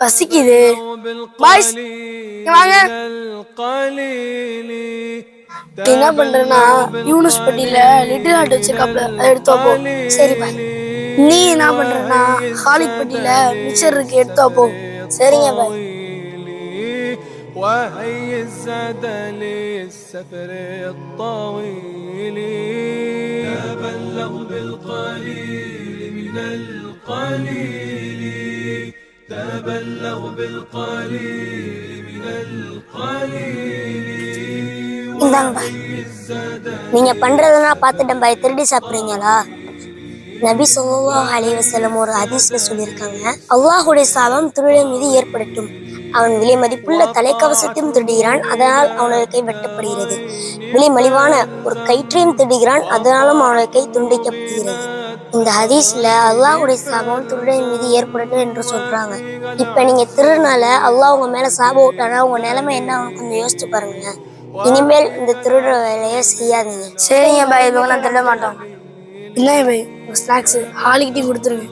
பசிக்குது. பாய்ஸ் வாங்க. என்ன பண்றேன்னா யூனுஸ் பட்டியில லிட்டில் ஹார்ட் வச்சிருக்காப்ல, அதை எடுத்து வைப்போம். சரி பாய். நீ என்ன பண்றேன்னா ஹாலிக் பட்டியில மிக்சர் இருக்கு, எடுத்து வைப்போம். சரிங்க பாய். وهي الزاد للسفر الطويل تبلغ بالقليل من القليل تبلغ بالقليل من القليل. நீங்க பண்றதெல்லாம் பார்த்துட்டேன் பாய். திருடி சாப்பிடுறீங்களா? நபி ஸல்லல்லாஹு அலைஹி வஸல்லம் ஒரு ஹதீஸ்ல சொல்லியிருக்காங்க, அல்லாஹ்வுடைய சாபம் திருடன் மீது ஏற்படட்டும். அவன் விலை மதிப்புள்ள தலைக்கவசத்தையும் திருடுகிறான், அதனால் அவனது கை வெட்டப்படுகிறது. விலை மலிவான ஒரு கயிற்றையும் திருடுகிறான், அதனாலும் அவனது கை துண்டிக்கப்படுகிறது. இந்த ஹதீஸ்ல அல்லாஹ்வுடைய சாபம் திருடன் மீது ஏற்படட்டும் என்று சொல்றாங்க. இப்ப நீங்க திருடுனால அல்லாஹ் உங்க மேல சாபம் விட்டானா உங்க நிலைமை என்ன ஆகும் கொஞ்சம் யோசிச்சு பாருங்க. இனிமேல் இந்த திருடுற வேலையை செய்யாதீங்க. சரிங்க பாய், இதுவரை நான் திருட மாட்டோம். இல்லை பாய், ஸ்நாக்ஸ் ஹாலிக்கிட்டையும் கொடுத்துருங்க.